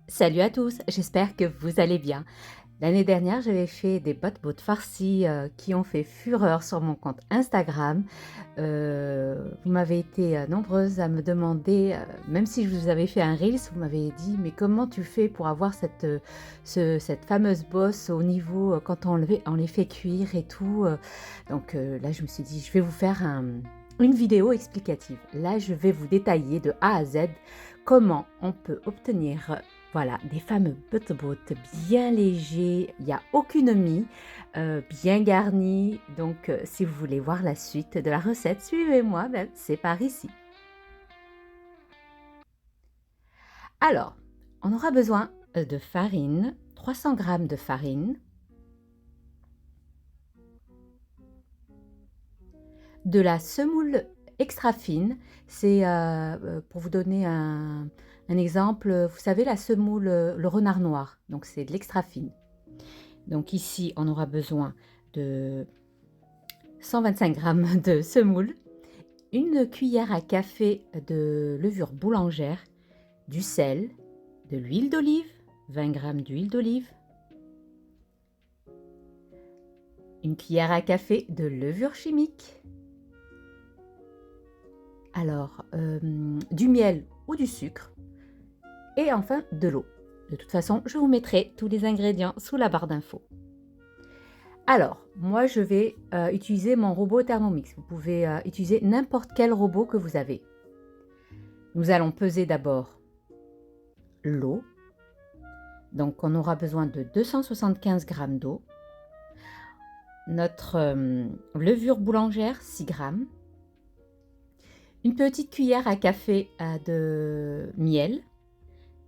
Salut à tous, j'espère que vous allez bien. L'année dernière, j'avais fait des bottes farcies qui ont fait fureur sur mon compte Instagram. Vous m'avez été nombreuses à me demander, même si je vous avais fait un Reels, vous m'avez dit mais comment tu fais pour avoir cette fameuse bosse au niveau quand on les fait cuire et tout. Donc là, je me suis dit, je vais vous faire une vidéo explicative. Là, je vais vous détailler de A à Z comment on peut obtenir voilà, des fameux butternut bien légers, il n'y a aucune mie, bien garnis. Donc, si vous voulez voir la suite de la recette, suivez-moi, ben, c'est par ici. Alors, on aura besoin de farine, 300 g de farine, de la semoule extra fine. C'est pour vous donner un exemple, vous savez la semoule, le renard noir, donc c'est de l'extra fine. Donc ici, on aura besoin de 125 g de semoule, une cuillère à café de levure boulangère, du sel, de l'huile d'olive, 20 g d'huile d'olive, une cuillère à café de levure chimique, alors du miel ou du sucre, et enfin de l'eau. De toute façon, je vous mettrai tous les ingrédients sous la barre d'infos. Alors, moi, je vais utiliser mon robot Thermomix. Vous pouvez utiliser n'importe quel robot que vous avez. Nous allons peser d'abord l'eau. Donc, on aura besoin de 275 g d'eau. Notre levure boulangère, 6 g. Une petite cuillère à café de miel.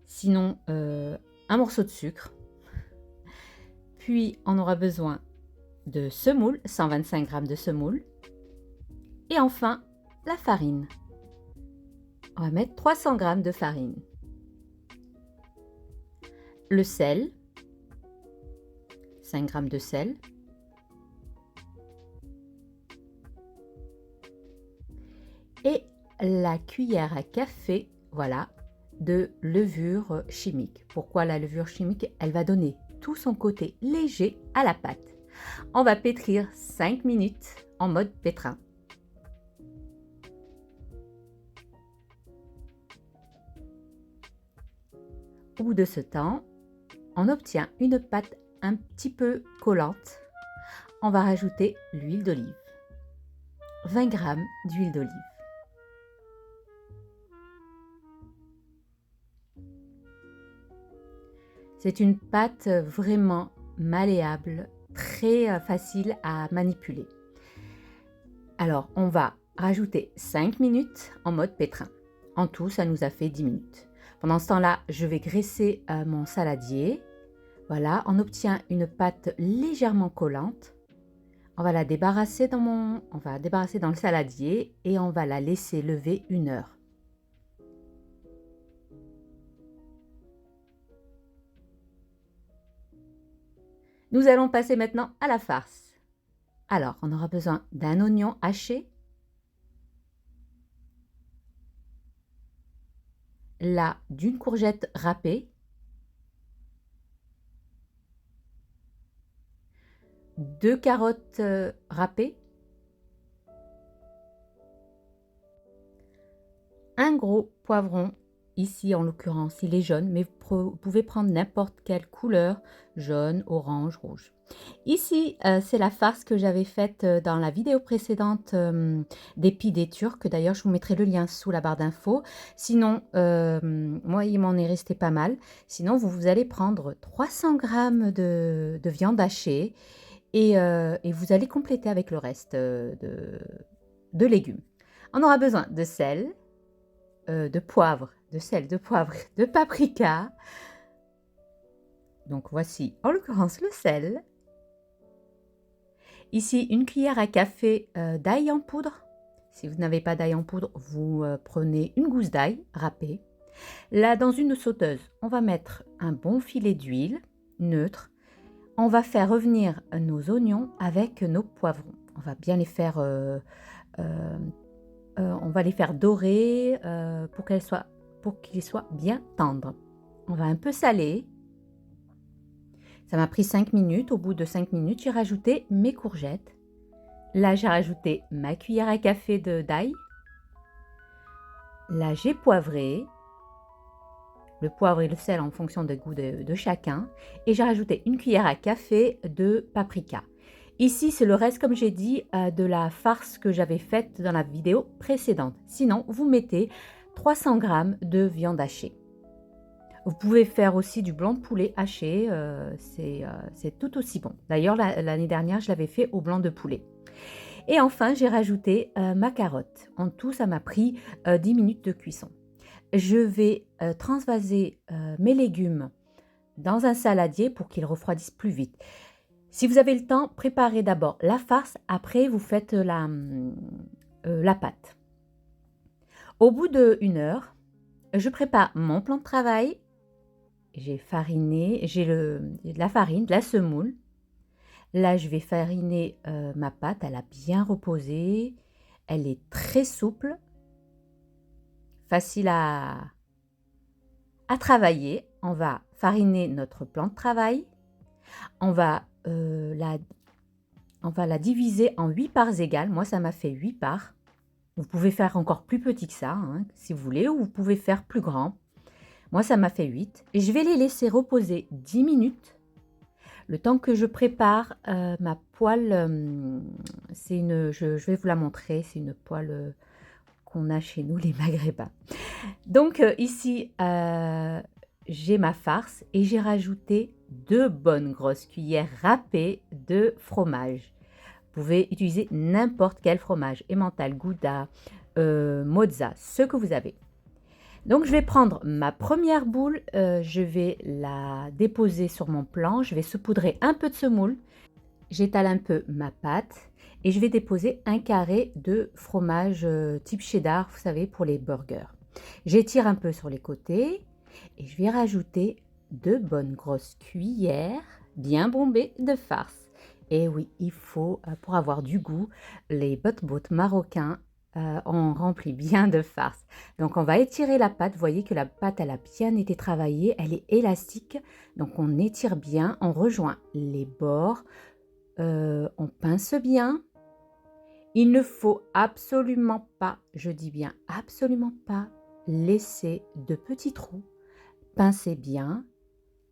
Sinon, un morceau de sucre. Puis, on aura besoin de semoule, 125 g de semoule. Et enfin, la farine. On va mettre 300 g de farine. Le sel, 5 g de sel. Et la cuillère à café, voilà, de levure chimique. Pourquoi la levure chimique? Elle va donner tout son côté léger à la pâte. On va pétrir 5 minutes en mode pétrin. Au bout de ce temps, on obtient une pâte un petit peu collante. On va rajouter l'huile d'olive. 20 g d'huile d'olive. C'est une pâte vraiment malléable, très facile à manipuler. Alors, on va rajouter 5 minutes en mode pétrin. En tout, ça nous a fait 10 minutes. Pendant ce temps-là, je vais graisser mon saladier. Voilà, on obtient une pâte légèrement collante. On va la débarrasser dans le saladier et on va la laisser lever 1 heure. Nous allons passer maintenant à la farce. Alors, on aura besoin d'un oignon haché, là d'une courgette râpée, 2 carottes râpées, un gros poivron, ici en l'occurrence il est jaune, mais vous pouvez prendre n'importe quelle couleur, jaune, orange, rouge. Ici, c'est la farce que j'avais faite dans la vidéo précédente des pidés turcs. D'ailleurs, je vous mettrai le lien sous la barre d'infos. Sinon, moi, il m'en est resté pas mal. Sinon, vous allez prendre 300 g de viande hachée et vous allez compléter avec le reste de légumes. On aura besoin de sel, de poivre, de paprika. Donc, voici en l'occurrence le sel. Ici, une cuillère à café d'ail en poudre. Si vous n'avez pas d'ail en poudre, vous prenez une gousse d'ail râpée. Là, dans une sauteuse, on va mettre un bon filet d'huile neutre. On va faire revenir nos oignons avec nos poivrons. On va bien les faire, on va les faire dorer pour qu'ils soient bien tendres. On va un peu saler. Ça m'a pris 5 minutes. Au bout de 5 minutes, j'ai rajouté mes courgettes. Là, j'ai rajouté ma cuillère à café d'ail. Là, j'ai poivré. Le poivre et le sel en fonction des goûts de chacun. Et j'ai rajouté une cuillère à café de paprika. Ici, c'est le reste, comme j'ai dit, de la farce que j'avais faite dans la vidéo précédente. Sinon, vous mettez 300 g de viande hachée. Vous pouvez faire aussi du blanc de poulet haché, c'est tout aussi bon. D'ailleurs, l'année dernière, je l'avais fait au blanc de poulet. Et enfin, j'ai rajouté ma carotte. En tout, ça m'a pris 10 minutes de cuisson. Je vais transvaser mes légumes dans un saladier pour qu'ils refroidissent plus vite. Si vous avez le temps, préparez d'abord la farce, après vous faites la pâte. Au bout d'1 heure, je prépare mon plan de travail. J'ai fariné, j'ai de la farine, de la semoule. Là, je vais fariner ma pâte, elle a bien reposé. Elle est très souple, facile à travailler. On va fariner notre plan de travail. On va la diviser en 8 parts égales. Moi, ça m'a fait 8 parts. Vous pouvez faire encore plus petit que ça, hein, si vous voulez, ou vous pouvez faire plus grand. Moi, ça m'a fait 8. Et je vais les laisser reposer 10 minutes. Le temps que je prépare ma poêle, je vais vous la montrer, c'est une poêle qu'on a chez nous, les Maghrébins. Donc ici, j'ai ma farce et j'ai rajouté 2 bonnes grosses cuillères râpées de fromage. Vous pouvez utiliser n'importe quel fromage, Emmental, Gouda, Mozza, ce que vous avez. Donc, je vais prendre ma première boule, je vais la déposer sur mon plan, je vais saupoudrer un peu de semoule, j'étale un peu ma pâte et je vais déposer un carré de fromage type cheddar, vous savez, pour les burgers. J'étire un peu sur les côtés et je vais rajouter 2 bonnes grosses cuillères bien bombées de farce. Et oui, il faut, pour avoir du goût, les bot-bot marocains on remplit bien de farce. Donc on va étirer la pâte. Vous voyez que la pâte elle a bien été travaillée, elle est élastique. Donc on étire bien, on rejoint les bords, on pince bien. Il ne faut absolument pas, je dis bien absolument pas, laisser de petits trous. Pincez bien.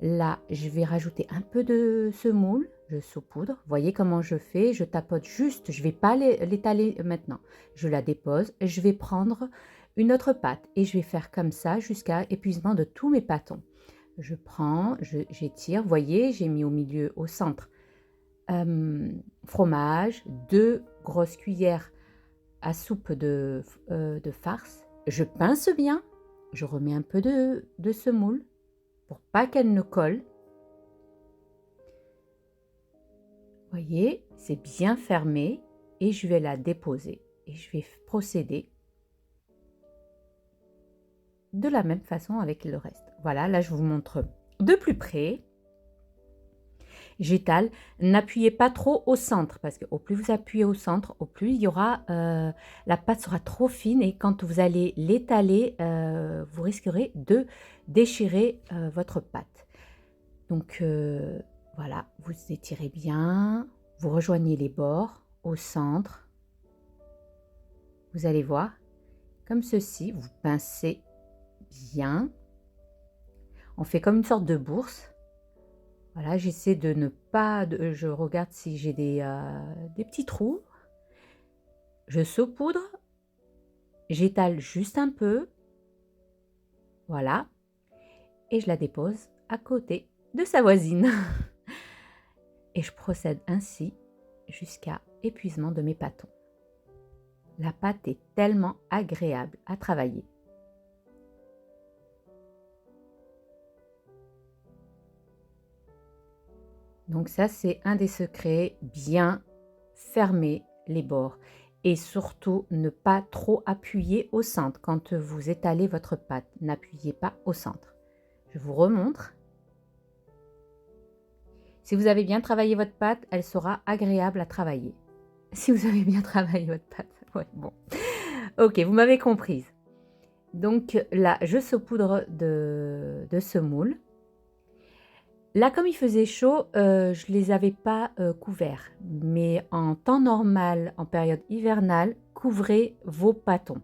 Là, je vais rajouter un peu de semoule, je saupoudre. Vous voyez comment je fais, je tapote juste, je ne vais pas l'étaler maintenant. Je la dépose, je vais prendre une autre pâte et je vais faire comme ça jusqu'à épuisement de tous mes pâtons. Je prends, j'étire, vous voyez, j'ai mis au milieu, au centre, fromage, 2 grosses cuillères à soupe de farce. Je pince bien, je remets un peu de semoule pour pas qu'elle ne colle. Voyez, c'est bien fermé et je vais la déposer et je vais procéder de la même façon avec le reste. Voilà, là je vous montre de plus près. J'étale, n'appuyez pas trop au centre parce que au plus vous appuyez au centre, au plus il y aura, la pâte sera trop fine et quand vous allez l'étaler, vous risquerez de déchirer votre pâte. Donc voilà, vous étirez bien, vous rejoignez les bords au centre. Vous allez voir, comme ceci, vous pincez bien. On fait comme une sorte de bourse. Voilà, j'essaie de ne pas, je regarde si j'ai des petits trous. Je saupoudre, j'étale juste un peu. Voilà, et je la dépose à côté de sa voisine. Et je procède ainsi jusqu'à épuisement de mes pâtons. La pâte est tellement agréable à travailler. Donc ça, c'est un des secrets, bien fermer les bords. Et surtout, ne pas trop appuyer au centre. Quand vous étalez votre pâte, n'appuyez pas au centre. Je vous remontre. Si vous avez bien travaillé votre pâte, elle sera agréable à travailler. Si vous avez bien travaillé votre pâte, ouais, bon. Ok, vous m'avez comprise. Donc là, je saupoudre de semoule. Là, comme il faisait chaud, je les avais pas, couverts. Mais en temps normal, en période hivernale, couvrez vos pâtons.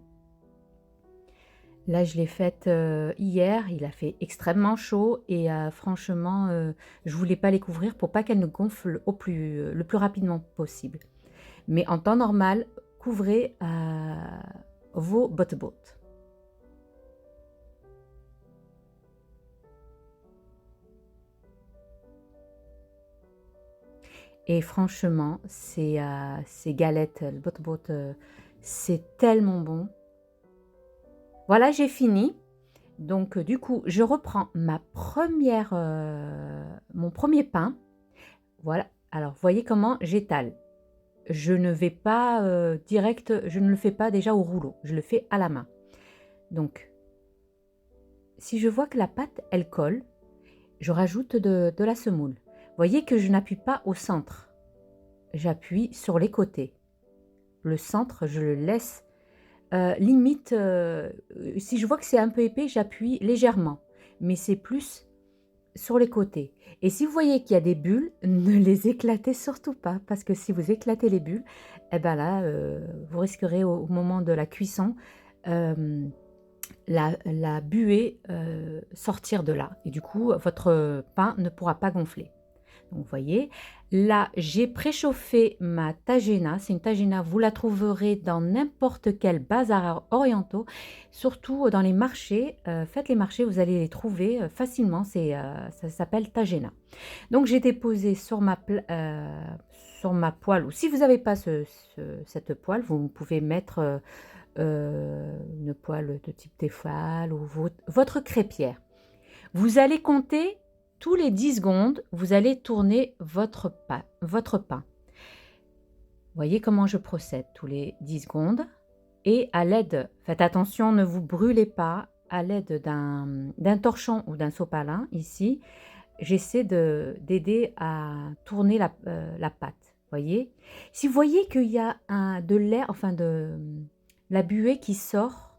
Là, je l'ai faite, hier, il a fait extrêmement chaud et franchement, je voulais pas les couvrir pour pas qu'elles ne gonflent le plus rapidement possible. Mais en temps normal, couvrez, vos bottes. Et franchement, ces galettes, le botte, c'est tellement bon. Voilà, j'ai fini. Donc du coup, je reprends mon premier pain. Voilà. Alors, voyez comment j'étale. Je ne vais pas, direct, je ne le fais pas déjà au rouleau, je le fais à la main. Donc, si je vois que la pâte, elle colle, je rajoute de la semoule. Voyez que je n'appuie pas au centre, j'appuie sur les côtés. Le centre, je le laisse limite, si je vois que c'est un peu épais, j'appuie légèrement, mais c'est plus sur les côtés. Et si vous voyez qu'il y a des bulles, ne les éclatez surtout pas, parce que si vous éclatez les bulles, eh ben là, vous risquerez au moment de la cuisson, la buée sortir de là. Et du coup, votre pain ne pourra pas gonfler. Donc, vous voyez, là, j'ai préchauffé ma tagina. C'est une tagina, vous la trouverez dans n'importe quel bazar orientaux, surtout dans les marchés. Faites les marchés, vous allez les trouver facilement. Ça s'appelle tagina. Donc, j'ai déposé sur sur ma poêle, ou si vous n'avez pas cette poêle, vous pouvez mettre une poêle de type Tefal ou votre crêpière. Vous allez compter tous les 10 secondes, vous allez tourner votre pain. Voyez comment je procède tous les 10 secondes. Et à l'aide, faites attention, ne vous brûlez pas, à l'aide d'un torchon ou d'un sopalin, ici, j'essaie d'aider à tourner la pâte. Voyez. Si vous voyez qu'il y a de l'air, enfin de la buée qui sort,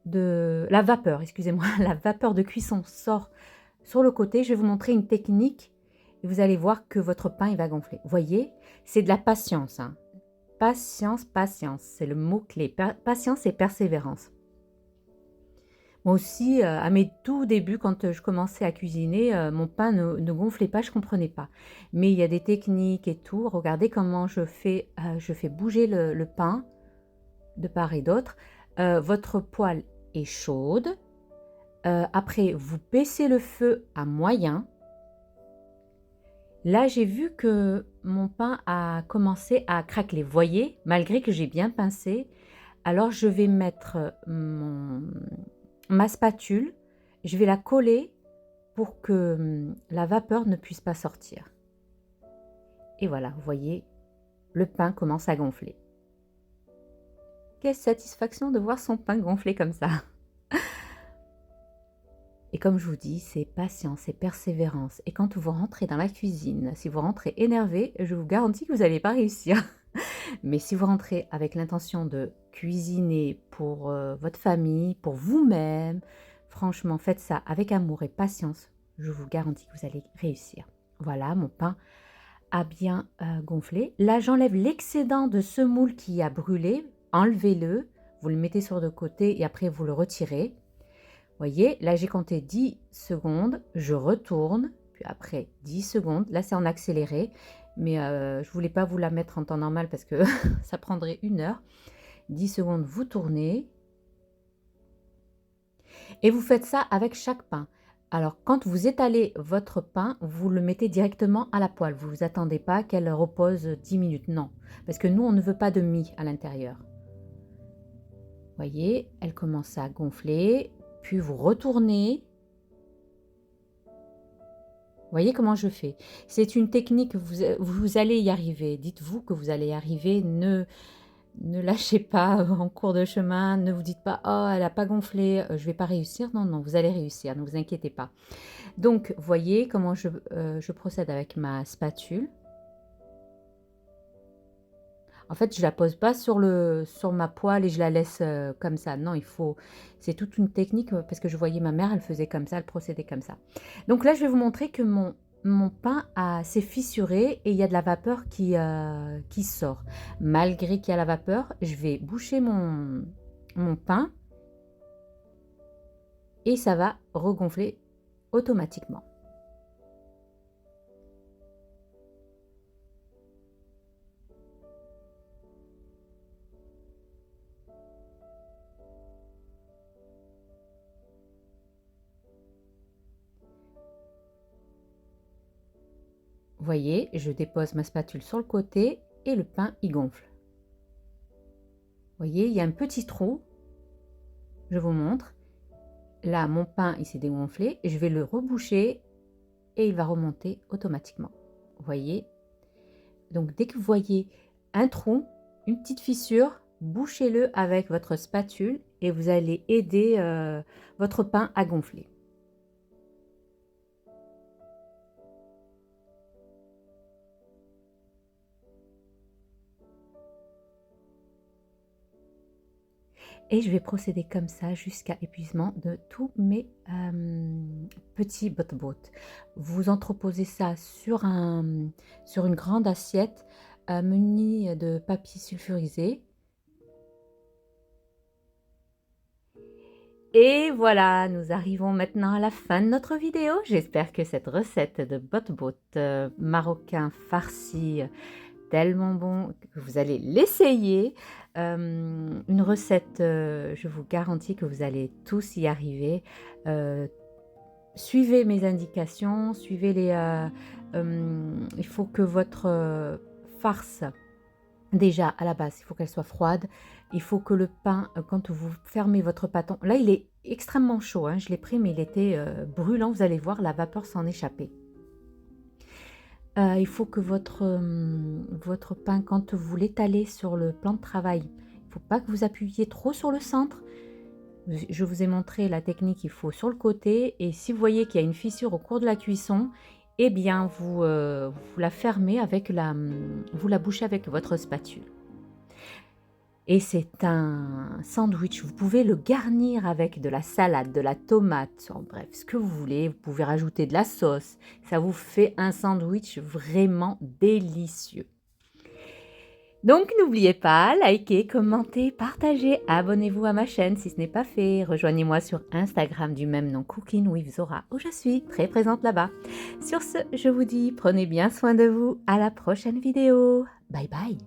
la vapeur, excusez-moi, la vapeur de cuisson sort sur le côté, je vais vous montrer une technique et vous allez voir que votre pain il va gonfler. Voyez, c'est de la patience. Hein. Patience, patience, c'est le mot-clé. Patience et persévérance. Moi aussi, à mes tout débuts, quand je commençais à cuisiner, mon pain ne gonflait pas, je ne comprenais pas. Mais il y a des techniques et tout. Regardez comment je fais bouger le pain de part et d'autre. Votre poêle est chaude. Après, vous baissez le feu à moyen. Là, j'ai vu que mon pain a commencé à craqueler. Voyez, malgré que j'ai bien pincé, alors je vais mettre ma spatule, je vais la coller pour que la vapeur ne puisse pas sortir. Et voilà, vous voyez, le pain commence à gonfler. Quelle satisfaction de voir son pain gonfler comme ça! Et comme je vous dis, c'est patience et persévérance. Et quand vous rentrez dans la cuisine, si vous rentrez énervé, je vous garantis que vous n'allez pas réussir. Mais si vous rentrez avec l'intention de cuisiner pour votre famille, pour vous-même, franchement, faites ça avec amour et patience. Je vous garantis que vous allez réussir. Voilà, mon pain a bien gonflé. Là, j'enlève l'excédent de semoule qui a brûlé. Enlevez-le, vous le mettez sur le côté et après vous le retirez. Voyez, là j'ai compté 10 secondes, je retourne, puis après 10 secondes, là c'est en accéléré, mais je ne voulais pas vous la mettre en temps normal parce que ça prendrait 1 heure. 10 secondes, vous tournez, et vous faites ça avec chaque pain. Alors quand vous étalez votre pain, vous le mettez directement à la poêle, vous ne vous attendez pas qu'elle repose 10 minutes, non, parce que nous on ne veut pas de mie à l'intérieur. Voyez, elle commence à gonfler. Puis vous retournez. Voyez comment je fais. C'est une technique, vous allez y arriver. Dites-vous que vous allez y arriver. Ne lâchez pas en cours de chemin. Ne vous dites pas « Oh, elle n'a pas gonflé, je ne vais pas réussir ». Non, non, vous allez réussir, ne vous inquiétez pas. Donc, voyez comment je procède avec ma spatule. En fait, je la pose pas sur ma poêle et je la laisse, comme ça. Non, c'est toute une technique, parce que je voyais ma mère, elle faisait comme ça, elle procédait comme ça. Donc là, je vais vous montrer que mon pain s'est fissuré et il y a de la vapeur qui sort. Malgré qu'il y a la vapeur, je vais boucher mon pain et ça va regonfler automatiquement. Vous voyez, je dépose ma spatule sur le côté et le pain y gonfle. Vous voyez, il y a un petit trou. Je vous montre. Là, mon pain, il s'est dégonflé. Je vais le reboucher et il va remonter automatiquement. Vous voyez? Donc, dès que vous voyez un trou, une petite fissure, bouchez-le avec votre spatule et vous allez aider votre pain à gonfler. Et je vais procéder comme ça jusqu'à épuisement de tous mes petits bot-bot. Vous entreposez ça sur une grande assiette munie de papier sulfurisé. Et voilà, nous arrivons maintenant à la fin de notre vidéo. J'espère que cette recette de bot-bot marocain farci tellement bon que vous allez l'essayer. Une recette, je vous garantis que vous allez tous y arriver. Suivez mes indications, il faut que votre farce, déjà à la base, il faut qu'elle soit froide. Il faut que le pain, quand vous fermez votre pâton, là il est extrêmement chaud, hein, je l'ai pris mais il était brûlant, vous allez voir la vapeur s'en échapper. Il faut que votre pain, quand vous l'étalez sur le plan de travail, il ne faut pas que vous appuyiez trop sur le centre. Je vous ai montré la technique, il faut sur le côté. Et si vous voyez qu'il y a une fissure au cours de la cuisson, eh bien vous la fermez vous la bouchez avec votre spatule. Et c'est un sandwich, vous pouvez le garnir avec de la salade, de la tomate, en bref, ce que vous voulez. Vous pouvez rajouter de la sauce. Ça vous fait un sandwich vraiment délicieux. Donc n'oubliez pas, likez, commentez, partagez, abonnez-vous à ma chaîne si ce n'est pas fait. Rejoignez-moi sur Instagram du même nom, Cooking with Zora, où je suis très présente là-bas. Sur ce, je vous dis, prenez bien soin de vous. À la prochaine vidéo. Bye bye.